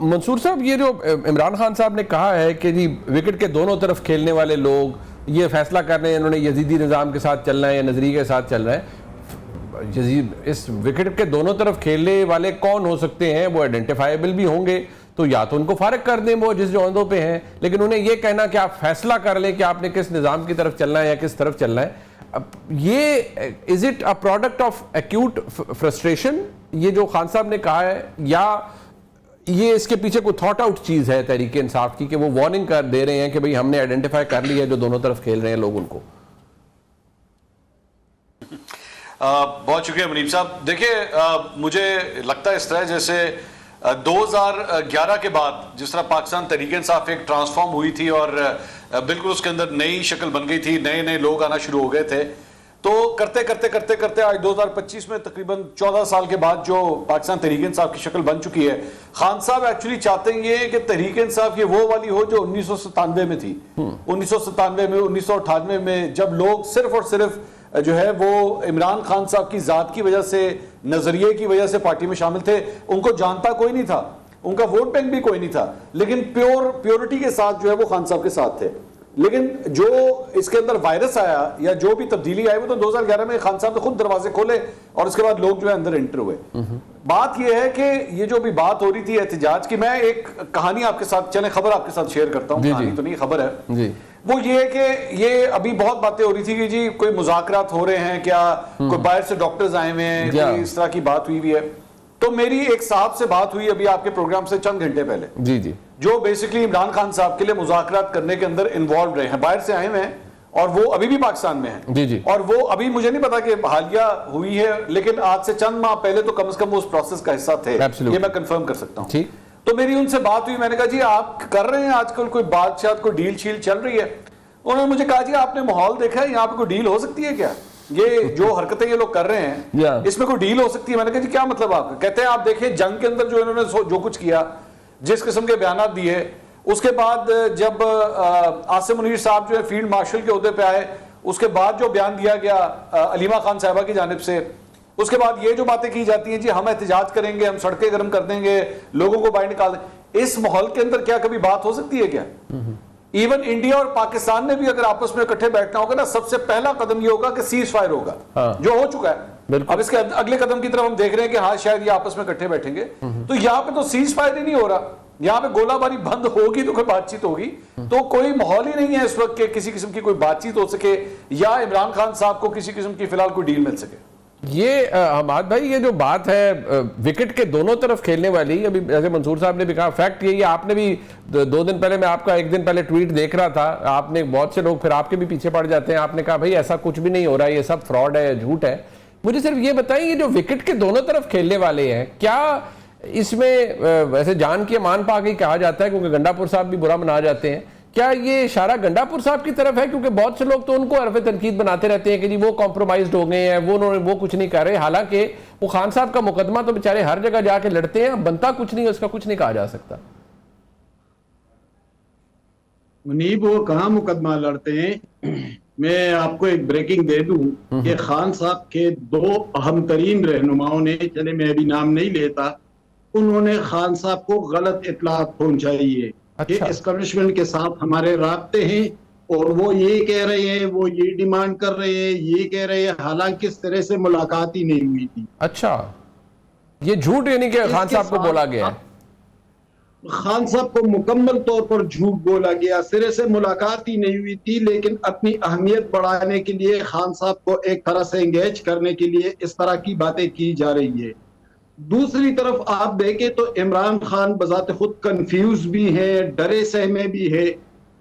मंसूर साहब, ये जो इमरान खान साहब ने कहा है कि जी विकेट के दोनों तरफ खेलने वाले लोग ये फैसला कर रहे हैं इन्होंने यजीदी निज़ाम के साथ चलना है या नजरिए के साथ चल रहा है, इस विकेट के दोनों तरफ खेलने वाले कौन हो सकते हैं? वो आइडेंटिफाइबल भी होंगे तो या तो उनको फारग कर दें वो जिस जोंदों पे हैं, लेकिन उन्हें ये कहना कि आप फैसला कर लें कि आपने किस निज़ाम की तरफ चलना है या किस तरफ चलना है, ये is it a product of acute frustration ये जो खान साहब ने कहा है, या ये इसके पीछे कोई थॉट आउट चीज है तहरीक इंसाफ की कि वो वार्निंग कर दे रहे हैं कि भाई हमने आइडेंटिफाई कर लिया है जो दोनों तरफ खेल रहे हैं लोग उनको? बहुत शुक्रिया मुनीब साहब। देखिए मुझे लगता है इस तरह जैसे 2011 के बाद जिस तरह पाकिस्तान तहरीक इंसाफ एक ट्रांसफॉर्म हुई थी और बिल्कुल उसके अंदर नई शक्ल बन गई थी, नए नए लोग आना शुरू हो गए थे, तो करते करते करते करते आज 2025 में तकरीबन 14 साल के बाद जो पाकिस्तान तहरीक इंसाफ की शक्ल बन चुकी है, खान साहब एक्चुअली चाहते हैं ये कि तहरीक इंसाफ ये वो वाली हो जो 1997 में थी। 1997 में 1998 में जब लोग सिर्फ और सिर्फ जो है वो इमरान खान साहब की जात की वजह से, नजरिए की वजह से पार्टी में शामिल थे, उनको जानता कोई नहीं था, उनका वोट बैंक भी कोई नहीं था, लेकिन प्योरिटी के साथ जो है वो खान साहब के साथ थे। लेकिन जो इसके अंदर वायरस आया या जो भी तब्दीली आई वो तो 2011 में खान साहब ने खुद दरवाजे खोले और उसके बाद लोग जो है अंदर एंटर हुए। बात यह है कि ये जो भी बात हो रही थी एहतिजाज की, मैं एक कहानी आपके साथ, चले खबर आपके साथ शेयर करता हूँ, कहानी तो नहीं खबर है जी। वो ये है कि ये अभी बहुत बातें हो रही थी कि जी कोई मुज़ाकरात हो रहे हैं क्या, कोई बाहर से डॉक्टर्स आए हुए हैं, कोई इस तरह की बात हुई है। तो मेरी एक साहब से बात हुई अभी आपके प्रोग्राम से चंद घंटे पहले जी जी, जो बेसिकली इमरान खान साहब के लिए मुज़ाकरात करने के अंदर इन्वॉल्व रहे हैं, बाहर से आए हुए हैं और वो अभी भी पाकिस्तान में हैं जी जी। और वो अभी मुझे नहीं पता कि हालिया हुई है, लेकिन आज से चंद माह पहले तो कम से कम उस प्रोसेस का हिस्सा थे, ये मैं कंफर्म कर सकता हूँ। तो मेरी उनसे बात हुई, मैंने कहा जी आप कर रहे हैं आजकल कोई बातचीत, कोई डील शील चल रही है? उन्होंने मुझे कहा जी आपने माहौल देखा है, यहाँ पे कोई डील हो सकती है क्या? ये जो हरकतें ये लोग कर रहे हैं इसमें कोई डील हो सकती है? मैंने कहा जी क्या मतलब आपका? कहते हैं आप देखिए जंग के अंदर जो इन्होंने जो कुछ किया, जिस किस्म के बयान दिए, उसके बाद जब आसिम मुनीर साहब जो है फील्ड मार्शल के ओहदे पे आए, उसके बाद जो बयान दिया गया अलीमा खान साहिबा की जानिब से, उसके बाद ये जो बातें की जाती हैं जी हम एहतिजाज करेंगे, हम सड़कें गर्म कर देंगे, लोगों को बाहर निकाल देंगे, इस माहौल के अंदर क्या कभी बात हो सकती है क्या? इवन इंडिया और पाकिस्तान ने भी अगर आपस में इकट्ठे बैठना होगा ना, सबसे पहला कदम ये होगा कि सीज फायर होगा, जो हो चुका है। अब इसके अगले कदम की तरफ हम देख रहे हैं कि हाँ शायद ये आपस में इकट्ठे बैठेंगे। तो यहाँ पे तो सीज फायर ही नहीं हो रहा, यहाँ पे गोलाबारी बंद होगी तो कोई बातचीत होगी, तो कोई माहौल ही नहीं है इस वक्त के किसी किस्म की कोई बातचीत हो सके या इमरान खान साहब को किसी किस्म की फिलहाल कोई डील मिल सके। ये हमाद भाई, ये जो बात है विकेट के दोनों तरफ खेलने वाली, अभी जैसे मंसूर साहब ने भी कहा, फैक्ट यही है, आपने भी 2 दिन पहले, मैं आपका 1 दिन पहले ट्वीट देख रहा था, आपने, बहुत से लोग फिर आपके भी पीछे पड़ जाते हैं, आपने कहा भाई ऐसा कुछ भी नहीं हो रहा, ये सब फ्रॉड है, झूठ है। मुझे सिर्फ ये बताइए, ये जो विकेट के दोनों तरफ खेलने वाले हैं, क्या इसमें वैसे जान के मान पा के कहा जाता है, क्योंकि गंडापुर साहब भी बुरा मना जाते हैं, क्या ये इशारा गंडापुर साहब की तरफ है? क्योंकि बहुत से लोग तो उनको हरफ तनकीद बनाते रहते हैं कि जी वो कॉम्प्रोमाइज्ड हो गए हैं, वो कुछ नहीं कर रहे, हालांकि वो खान साहब का मुकदमा तो बेचारे हर जगह जाके लड़ते हैं, बनता कुछ नहीं, उसका कुछ नहीं कहा जा सकता। मुनीब वो कहाँ मुकदमा लड़ते हैं? मैं आपको एक ब्रेकिंग दे दूं कि खान साहब के 2 अहम तरीन रहनुमाओं ने, चले मैं अभी नाम नहीं लेता, उन्होंने खान साहब को गलत इत्तलात पहुंचाई है कि एस्टेब्लिशमेंट के साथ हमारे राब्ते हैं और वो ये कह रहे हैं, वो ये डिमांड कर रहे हैं, ये कह रहे हैं, हालांकि इस तरह से मुलाकात ही नहीं हुई थी। अच्छा, ये झूठ यानी कि खान साहब को बोला गया है? खान साहब को मुकम्मल तौर पर झूठ बोला गया, सिरे से मुलाकात ही नहीं हुई थी, लेकिन अपनी अहमियत बढ़ाने के लिए खान साहब को एक तरह से एंगेज करने के लिए इस तरह की बातें की जा रही है। दूसरी तरफ आप देखें तो इमरान खान बजाते खुद कंफ्यूज भी है, डरे सहमे भी है,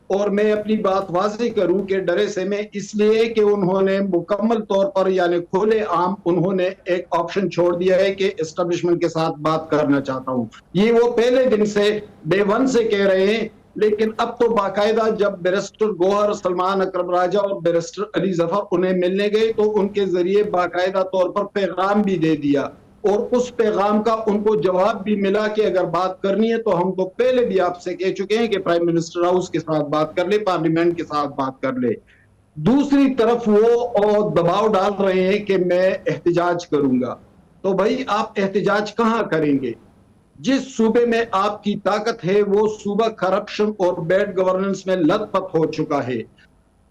और मैं अपनी बात वाज़ेह करूं कि डरे सहमे इसलिए कि उन्होंने मुकम्मल तौर पर यानी खुले आम उन्होंने एक ऑप्शन छोड़ दिया है कि एस्टेब्लिशमेंट के साथ बात करना चाहता हूं। ये वो पहले दिन से, डे 1 से कह रहे हैं, लेकिन अब तो बाकायदा जब बैरिस्टर गोहर, सलमान अकरम राजा और बैरिस्टर अली जफर उन्हें मिलने गए तो उनके जरिए बाकायदा तौर पर पैगाम भी दे दिया, और उस पैगाम का उनको जवाब भी मिला कि अगर बात करनी है तो हम तो पहले भी आपसे कह चुके हैं कि प्राइम मिनिस्टर हाउस के साथ बात कर ले, पार्लियामेंट के साथ बात कर ले। दूसरी तरफ वो और दबाव डाल रहे हैं कि मैं एहतिजाज करूंगा, तो भाई आप एहतिजाज कहां करेंगे? जिस सूबे में आपकी ताकत है वो सूबा करप्शन और बैड गवर्नेंस में लथपथ हो चुका है।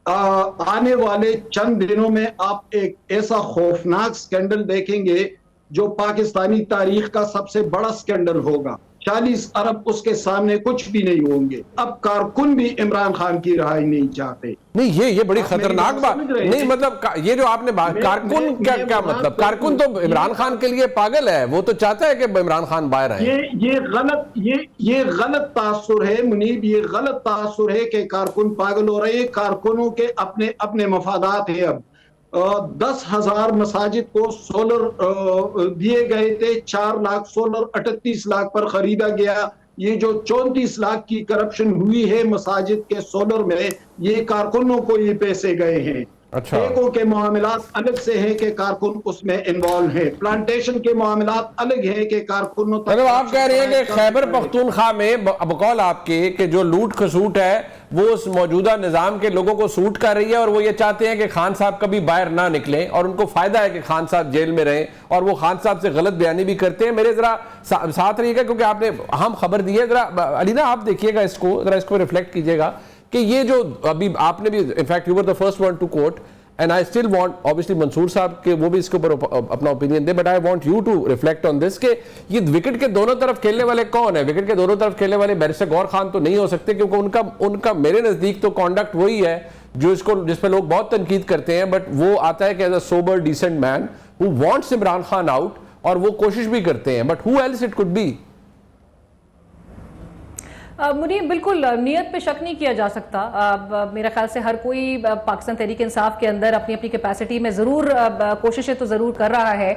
आने वाले चंद दिनों में आप एक ऐसा खौफनाक स्कैंडल देखेंगे जो पाकिस्तानी तारीख का सबसे बड़ा स्कैंडल होगा। 40 अरब उसके सामने कुछ भी नहीं होंगे। अब कारकुन भी इमरान खान की रहाई नहीं चाहते। नहीं, ये बड़ी खतरनाक बात नहीं, मतलब ये जो आपने कारकुन क्या मतलब, कारकुन तो इमरान खान के लिए पागल है, वो तो चाहता है कि इमरान खान बाहर आए। ये गलत तासुर है मुनीब, ये गलत तासुर है कि कारकुन पागल हो रहे हैं। कारकुनों के अपने अपने मफादात है। अब 10,000 मसाजिद को सोलर दिए गए थे, 4 लाख सोलर 38 लाख पर खरीदा गया। ये जो 34 लाख की करप्शन हुई है मसाजिद के सोलर में, ये कारकुनों को ये पैसे गए हैं। अच्छा, ठेकों के मामलात अलग से हैं कि कारकुन उसमें इन्वॉल्व है। प्लांटेशन के मामलात अलग है कि कारकुनों मतलब आप कह रहे हैं कि खैबर पख्तूनख्वा में बकौल आपके कि जो लूट खसूट है वो उस मौजूदा निजाम के लोगों को सूट कर रही है, और वो ये चाहते हैं कि खान साहब कभी बाहर ना निकलें, और उनको फायदा है कि खान साहब जेल में रहें, और वो खान साहब से गलत बयानी भी करते हैं। मेरे जरा साथ रहिएगा, क्योंकि आपने अहम खबर दी है। जरा अलीना आप देखिएगा इसको, जरा इसको रिफ्लेक्ट कीजिएगा कि ये जो अभी आपने भी, in fact you were the first one to quote, and I still want obviously Mansoor sahab के वो भी इसके ऊपर अपना ओपिनियन दे, but I want you to reflect on this कि ये विकेट के दोनों तरफ खेलने वाले कौन है। विकेट के दोनों तरफ खेलने वाले बैरिस्टर गौर खान तो नहीं हो सकते, क्योंकि उनका मेरे नजदीक तो कॉन्डक्ट वही है जो जिस पे लोग बहुत तनकीद करते हैं, बट वो आता है कि as a sober decent man who wants Imran Khan out, और वो कोशिश भी करते हैं, but who else it could be. Muneeb, बिल्कुल नीयत पे शक नहीं किया जा सकता। मेरे ख्याल से हर कोई पाकिस्तान तहरीक इंसाफ के अंदर अपनी अपनी कैपेसिटी में ज़रूर कोशिशें तो ज़रूर कर रहा है।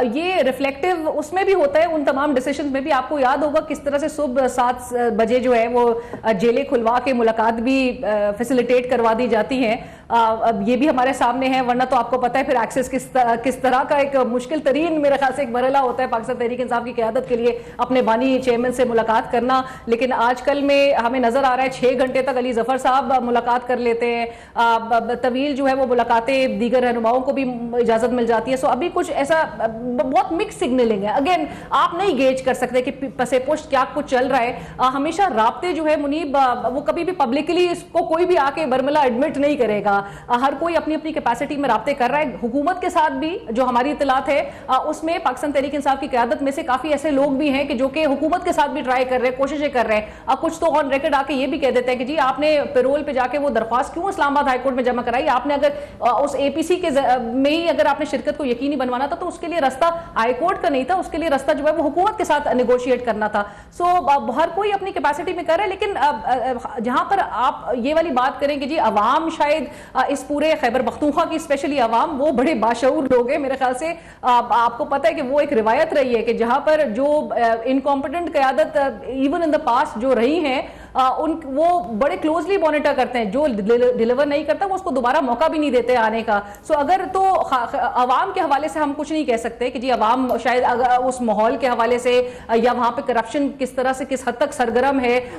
ये रिफ्लेक्टिव उसमें भी होता है, उन तमाम डिसीजन में भी। आपको याद होगा किस तरह से सुबह 7 बजे जो है वो जेलें खुलवा के मुलाकात भी फैसिलिटेट करवा दी जाती हैं। अब ये भी हमारे सामने है, वरना तो आपको पता है फिर एक्सेस किस तरह का एक मुश्किल तरीन मेरे ख्याल से एक मरहला होता है पाकिस्तान तहरीक इंसाफ की क़यादत के लिए, अपने बानी चेयरमैन से मुलाकात करना। लेकिन आजकल में हमें नजर आ रहा है 6 घंटे तक अली जफर साहब मुलाकात कर लेते हैं। तवील जो है वो मुलाकातें दीगर रहनुमाओं को भी इजाजत मिल जाती है। सो अभी कुछ ऐसा बहुत मिक्स सिग्नलिंग है। अगेन आप नहीं गेज कर सकते कि पसे पुष्ट क्या कुछ चल रहा है। हमेशा राब्ते जो है मुनीब, वो कभी भी पब्लिकली इसको कोई भी आके बरमला एडमिट नहीं करेगा। हर कोई अपनी अपनी कैपेसिटी में राब्ते कर रहा है। हुकूमत के साथ भी जो हमारी इतलात है उसमें पाकिस्तान तहरीक इंसाफ की क़यादत में से काफी ऐसे लोग भी हैं कि जो कि हुकूमत के साथ भी ट्राई कर रहे हैं, कोशिशें कर रहे हैं। कुछ तो ऑन रिकॉर्ड आके ये भी कह देते हैं कि जी आपने पेरोल पे जाके वो दरख्वास्त क्यों इस्लामाबाद हाईकोर्ट में जमा कराई। आपने अगर उस एपीसी के में ही अगर आपने शिरकत को यकीनी बनवाना था तो उसके लिए रास्ता हाईकोर्ट का नहीं था, उसके लिए रास्ता जो है वो हुकूमत के साथ नेगोशिएट करना था। सो हर कोई अपनी कैपेसिटी में कर रहा है। लेकिन जहां पर आप ये वाली बात करें कि जी अवाम शायद इस पूरे खैबर पख्तूनख्वा की स्पेशली अवाम वो बड़े बाशऊर लोग हैं। मेरे ख्याल से आपको पता है कि वो एक रिवायत रही है कि जहां पर जो इनकॉम्पिटेंट क़यादत इवन इन द पास्ट जो रही हैं वो बड़े क्लोजली मॉनिटर करते हैं। जो डिलीवर नहीं करता वो उसको दोबारा मौका भी नहीं देते आने का। सो अगर तो अवाम के हवाले से हम कुछ नहीं कह सकते कि जी अवाम शायद उस माहौल के हवाले से या वहां पे करप्शन किस तरह से किस हद तक सरगर्म है